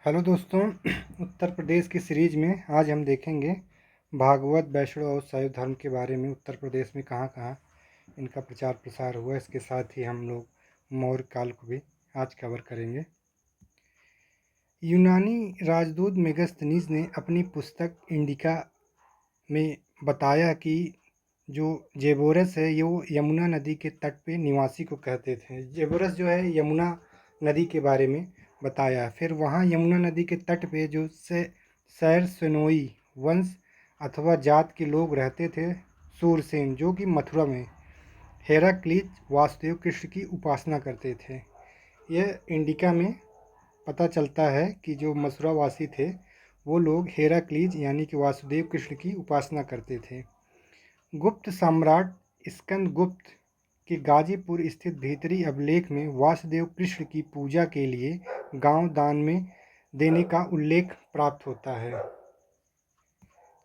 Hello दोस्तों। उत्तर प्रदेश की series में आज हम देखेंगे भागवत, वैष्णव और शैव धर्म के बारे में। उत्तर प्रदेश में कहाँ कहाँ इनका प्रचार प्रसार हुआ, इसके साथ ही हम लोग मौर्य काल को भी आज कवर करेंगे। यूनानी राजदूत मेगस्थनीज ने अपनी पुस्तक इंडिका में बताया कि जो जेबोरस है ये वो यमुना नदी के तट पे निवासी को कहते थे। जेबोरस जो है यमुना नदी के बारे में बताया। फिर वहाँ यमुना नदी के तट पे जो सैर सोनोई वंश अथवा जात के लोग रहते थे, सूरसेन, जो कि मथुरा में हेराक्लीज वासुदेव कृष्ण की उपासना करते थे। यह इंडिका में पता चलता है कि जो मथुरावासी थे वो लोग हेराक्लीज यानी कि वासुदेव कृष्ण की उपासना करते थे। गुप्त सम्राट स्कंदगुप्त के गाजीपुर स्थित भीतरी अभिलेख में वासुदेव कृष्ण की पूजा के लिए गांव दान में देने का उल्लेख प्राप्त होता है।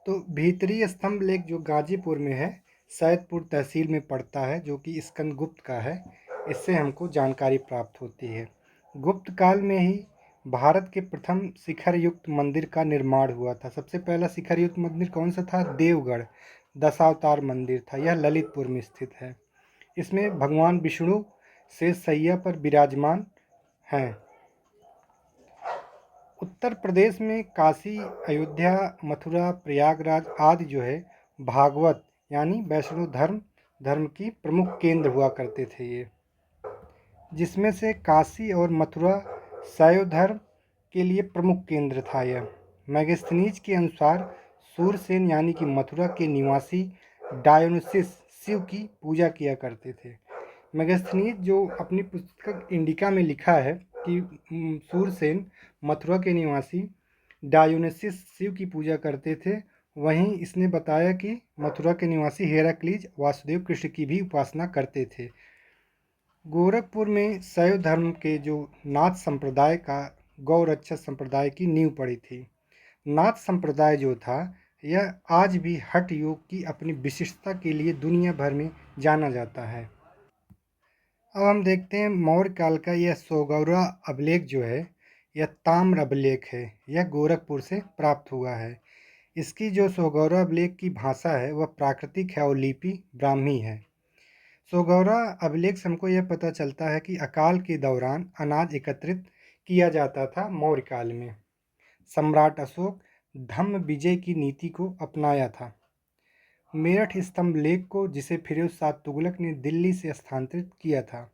तो भीतरी स्तंभ लेख जो गाजीपुर में है, सैदपुर तहसील में पड़ता है, जो कि स्कंदगुप्त का है। इससे हमको जानकारी प्राप्त होती है। गुप्त काल में ही भारत के प्रथम शिखर युक्त मंदिर का निर्माण हुआ था। सबसे पहला शिखर युक्त मंदिर कौन सा था? देवगढ़ दशावतार मंदिर था। यह ललितपुर में स्थित है। इसमें भगवान विष्णु शेष शैया पर विराजमान हैं। उत्तर प्रदेश में काशी, अयोध्या, मथुरा, प्रयागराज आदि जो है भागवत यानी वैष्णव धर्म की प्रमुख केंद्र हुआ करते थे ये, जिसमें से काशी और मथुरा शैव धर्म के लिए प्रमुख केंद्र था। यह मेगस्थनीज के अनुसार सूरसेन यानी कि मथुरा के निवासी डायोनिसिस शिव की पूजा किया करते थे। मेगस्थनीज जो अपनी पुस्तक इंडिका में लिखा है कि सूरसेन मथुरा के निवासी डायोनिसिस शिव की पूजा करते थे, वहीं इसने बताया कि मथुरा के निवासी हेराक्लीज वासुदेव कृष्ण की भी उपासना करते थे। गोरखपुर में शैव धर्म के जो नाथ संप्रदाय का गौरक्षा संप्रदाय की नींव पड़ी थी। नाथ संप्रदाय जो था यह आज भी हठ योग की अपनी विशिष्टता के लिए दुनिया भर में जाना जाता है। अब हम देखते हैं मौर्य काल का यह सोगौरा अभिलेख जो है यह ताम्र अभिलेख है। यह गोरखपुर से प्राप्त हुआ है। इसकी जो सोगौरा अभिलेख की भाषा है वह प्राकृतिक है और लिपि ब्राह्मी है। सोगौरा अभिलेख से हमको यह पता चलता है कि अकाल के दौरान अनाज एकत्रित किया जाता था मौर्य काल में। सम्राट अशोक धम्म विजय की नीति को अपनाया था। मेरठ स्तंभ लेख को, जिसे फिरोज शाह तुगलक ने दिल्ली से स्थानांतरित किया था।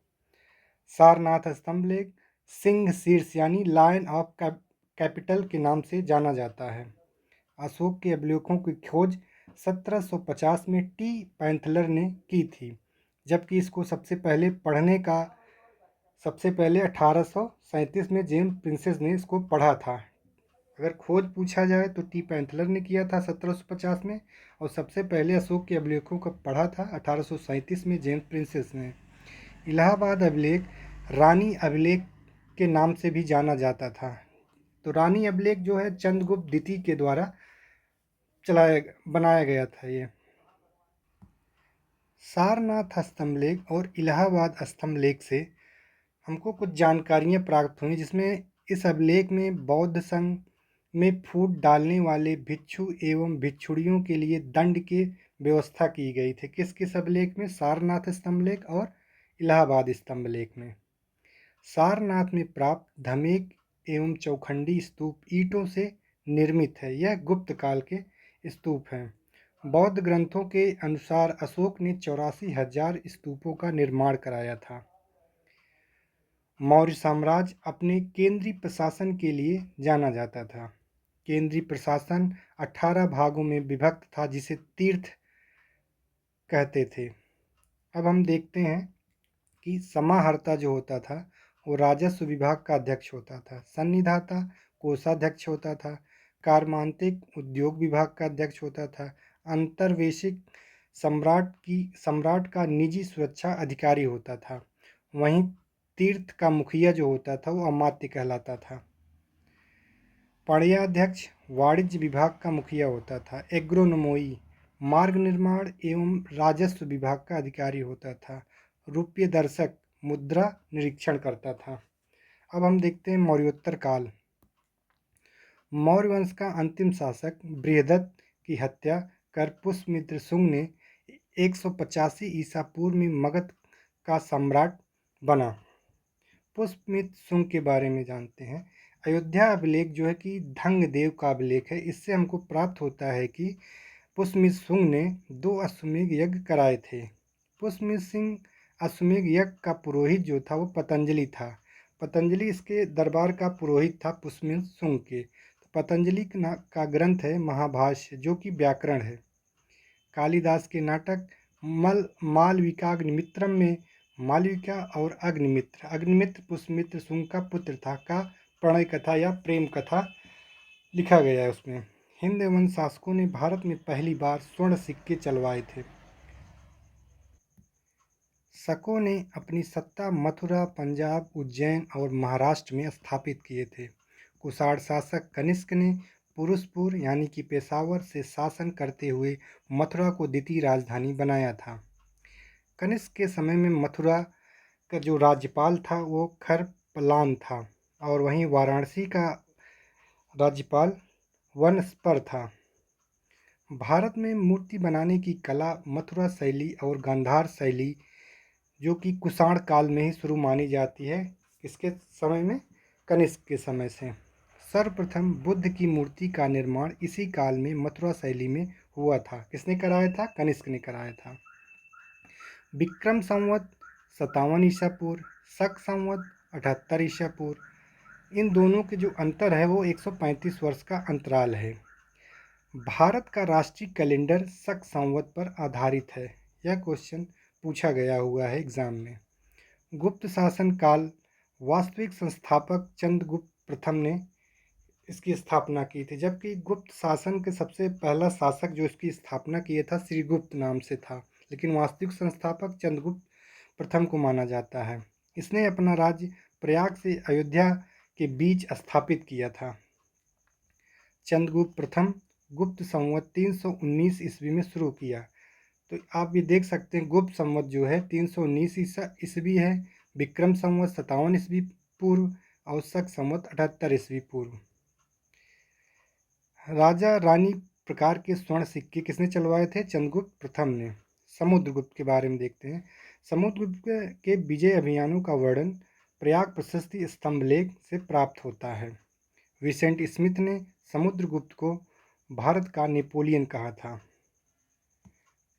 सारनाथ स्तंभ लेख सिंह शीर्ष यानी लायन ऑफ कैपिटल के नाम से जाना जाता है। अशोक के अभिलेखों की खोज 1750 में टी पैंथलर ने की थी, जबकि इसको सबसे पहले 1837 में जेम्स प्रिंसेस ने इसको पढ़ा था। अगर खोज पूछा जाए तो टी पैंथलर ने किया था 1750 में, और सबसे पहले अशोक के अभिलेखों को पढ़ा था 1837 में जेम्स प्रिंसेस ने। इलाहाबाद अभिलेख रानी अभिलेख के नाम से भी जाना जाता था। तो रानी अभिलेख जो है चंद्रगुप्त द्वितीय के द्वारा बनाया गया था। ये सारनाथ स्तंभलेख और इलाहाबाद स्तंभलेख से हमको कुछ जानकारियाँ प्राप्त हुई, जिसमें इस अभिलेख में बौद्ध संघ में फूट डालने वाले भिक्षु एवं भिक्षुणियों के लिए दंड की व्यवस्था की गई थी। किस किस अभिलेख में? सारनाथ स्तंभलेख और इलाहाबाद स्तंभलेख में। सारनाथ में प्राप्त धमेक एवं चौखंडी स्तूप ईंटों से निर्मित है। यह गुप्त काल के स्तूप हैं। बौद्ध ग्रंथों के अनुसार अशोक ने 84,000 स्तूपों का निर्माण कराया था। मौर्य साम्राज्य अपने केंद्रीय प्रशासन के लिए जाना जाता था। केंद्रीय प्रशासन 18 भागों में विभक्त था, जिसे तीर्थ कहते थे। अब हम देखते हैं कि समाहर्ता जो होता था वो राजस्व विभाग का अध्यक्ष होता था। सन्निधाता कोषाध्यक्ष होता था। कार्मांतिक उद्योग विभाग का अध्यक्ष होता था। अंतर्वेशिक सम्राट का निजी सुरक्षा अधिकारी होता था। वहीं तीर्थ का मुखिया जो होता था वो अमात्य कहलाता था। पणयाध्यक्ष वाणिज्य विभाग का मुखिया होता था। एग्रोनोमोई मार्ग निर्माण एवं राजस्व विभाग का अधिकारी होता था। रुपये दर्शक मुद्रा निरीक्षण करता था। अब हम देखते हैं मौर्योत्तर काल। मौर्य वंश का अंतिम शासक बृहदत्त की हत्या कर पुष्यमित्र शुंग ने 185 ईसा पूर्व में मगध का सम्राट बना। पुष्यमित्र शुंग के बारे में जानते हैं। अयोध्या अभिलेख जो है कि धंग देव का अभिलेख है। इससे हमको प्राप्त होता है कि पुष्यमित्र शुंग ने 2 अश्वमेध यज्ञ कराए थे। पुष्यमित्र सिंह अश्वमेध यज्ञ का पुरोहित जो था वो पतंजलि था। पतंजलि इसके दरबार का पुरोहित था पुष्यमित्र शुंग के। पतंजलि का ग्रंथ है महाभाष्य, जो कि व्याकरण है। कालिदास के नाटक मालविकाग्निमित्रम में मालविका और अग्निमित्र पुष्यमित्र शुंग का पुत्र था का प्रणय कथा या प्रेम कथा लिखा गया है उसमें। हिंद वंश शासकों ने भारत में पहली बार स्वर्ण सिक्के चलवाए थे। शकों ने अपनी सत्ता मथुरा, पंजाब, उज्जैन और महाराष्ट्र में स्थापित किए थे। कुषाण शासक कनिष्क ने पुरुषपुर यानी कि पेशावर से शासन करते हुए मथुरा को द्वितीय राजधानी बनाया था। कनिष्क के समय में मथुरा का जो राज्यपाल था वो खरपलान था और वहीं वाराणसी का राज्यपाल वनस्पर था। भारत में मूर्ति बनाने की कला मथुरा शैली और गांधार शैली जो कि कुषाण काल में ही शुरू मानी जाती है। किसके समय में? कनिष्क के समय से। सर्वप्रथम बुद्ध की मूर्ति का निर्माण इसी काल में मथुरा शैली में हुआ था। किसने कराया था? कनिष्क ने कराया था। विक्रम संवत 57 ईसा पूर्व, शक संवत 78 ईसा पूर्व, इन दोनों के जो अंतर है वो 135 वर्ष का अंतराल है। भारत का राष्ट्रीय कैलेंडर शक संवत पर आधारित है। यह क्वेश्चन पूछा गया हुआ है एग्जाम में। गुप्त शासन काल वास्तविक संस्थापक चंद्रगुप्त प्रथम ने इसकी स्थापना की थी, जबकि गुप्त शासन के सबसे पहला शासक जो इसकी स्थापना किया था श्रीगुप्त नाम से था, लेकिन वास्तविक संस्थापक चंद्रगुप्त प्रथम को माना जाता है। इसने अपना राज्य प्रयाग से अयोध्या के बीच स्थापित किया था। चंद्रगुप्त प्रथम गुप्त संवत 319 ईस्वी में शुरू किया। तो आप भी देख सकते हैं गुप्त संवत जो है 319 ईस्वी है, विक्रम संवत 57 ईस्वी पूर्व और शक संवत 78 ईस्वी पूर्व। राजा रानी प्रकार के स्वर्ण सिक्के किसने चलवाए थे? चंद्रगुप्त प्रथम ने। समुद्रगुप्त के बारे में देखते हैं। समुद्रगुप्त के विजय अभियानों का वर्णन प्रयाग प्रशस्ति स्तंभलेख से प्राप्त होता है। विसेंट स्मिथ ने समुद्रगुप्त को भारत का नेपोलियन कहा था।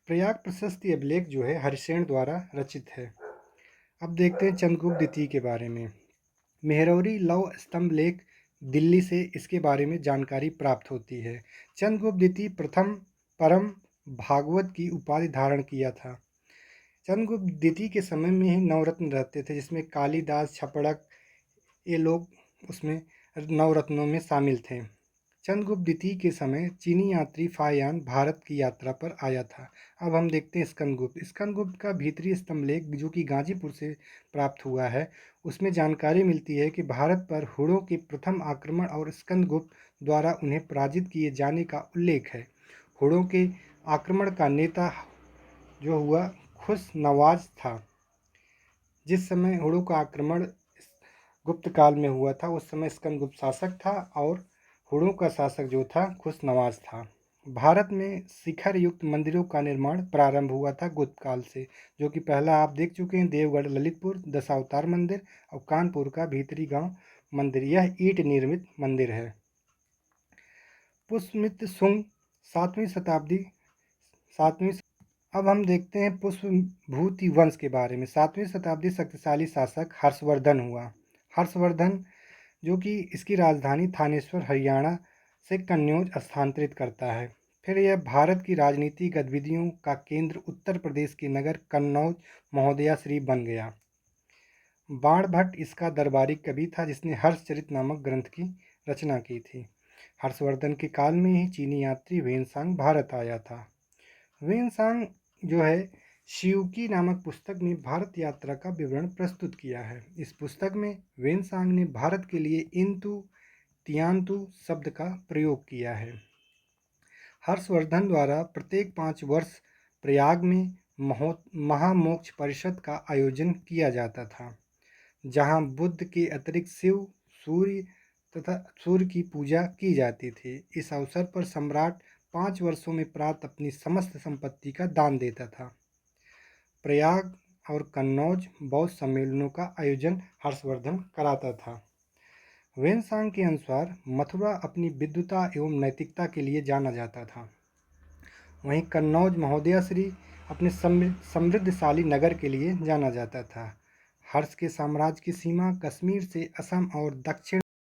प्रयाग प्रशस्ति अभिलेख जो है हरिसेन द्वारा रचित है। अब देखते हैं चंद्रगुप्त द्वितीय के बारे में। मेहरौरी लौह स्तंभ लेख दिल्ली से इसके बारे में जानकारी प्राप्त होती है। चंद्रगुप्त द्वितीय प्रथम परम भागवत की उपाधि धारण किया था। चंद्रगुप्त द्वितीय के समय में ही नवरत्न रहते थे, जिसमें कालिदास, छपड़क, ये लोग उसमें नवरत्नों में शामिल थे। चंद्रगुप्त द्वितीय के समय चीनी यात्री फायान भारत की यात्रा पर आया था। अब हम देखते हैं स्कंदगुप्त। स्कंदगुप्त का भीतरी स्तंभलेख जो कि गाजीपुर से प्राप्त हुआ है, उसमें जानकारी मिलती है कि भारत पर हुड़ों के प्रथम आक्रमण और स्कंदगुप्त द्वारा उन्हें पराजित किए जाने का उल्लेख है। हुड़ों के आक्रमण का नेता जो हुआ खुश नवाज था। जिस समय हुड़ों का आक्रमण गुप्त काल में हुआ था उस समय स्कंदगुप्त शासक था और हुड़ों का शासक जो था खुश नवाज था। भारत में शिखर युक्त मंदिरों का निर्माण प्रारंभ हुआ था गुप्त काल से, जो कि पहला आप देख चुके हैं देवगढ़ ललितपुर दशावतार मंदिर और कानपुर का भीतरी गांव मंदिर, यह ईंट निर्मित मंदिर है। पुष्यमित्र शुंग 7वीं शताब्दी। अब हम देखते हैं पुष्यभूति वंश के बारे में। 7वीं शताब्दी शक्तिशाली शासक हर्षवर्धन हुआ। हर्षवर्धन जो कि इसकी राजधानी थानेश्वर हरियाणा से कन्नौज स्थानांतरित करता है। फिर यह भारत की राजनीतिक गतिविधियों का केंद्र उत्तर प्रदेश के नगर कन्नौज महोदयाश्री बन गया। बाणभट्ट इसका दरबारी कवि था जिसने हर्षचरित नामक ग्रंथ की रचना की थी। हर्षवर्धन के काल में ही चीनी यात्री वेनसांग भारत आया था। वेनसांग जो है शिवकी नामक पुस्तक में भारत यात्रा का विवरण प्रस्तुत किया है। इस पुस्तक में वेनसांग ने भारत के लिए इंतु तियांतु शब्द का प्रयोग किया है। हर्षवर्धन द्वारा प्रत्येक 5 वर्ष प्रयाग में महामोक्ष परिषद का आयोजन किया जाता था, जहां बुद्ध के अतिरिक्त शिव, सूर्य तथा सूर्य की पूजा की जाती थी। इस अवसर पर सम्राट 5 वर्षों में प्राप्त अपनी समस्त संपत्ति का दान देता था। प्रयाग और कन्नौज बौद्ध सम्मेलनों का आयोजन हर्षवर्धन कराता था। वेनसांग के अनुसार मथुरा अपनी विद्वता एवं नैतिकता के लिए जाना जाता था। वहीं कन्नौज महोदया श्री अपने समृद्धशाली नगर के लिए जाना जाता था। हर्ष के साम्राज्य की सीमा कश्मीर से असम और दक्षिण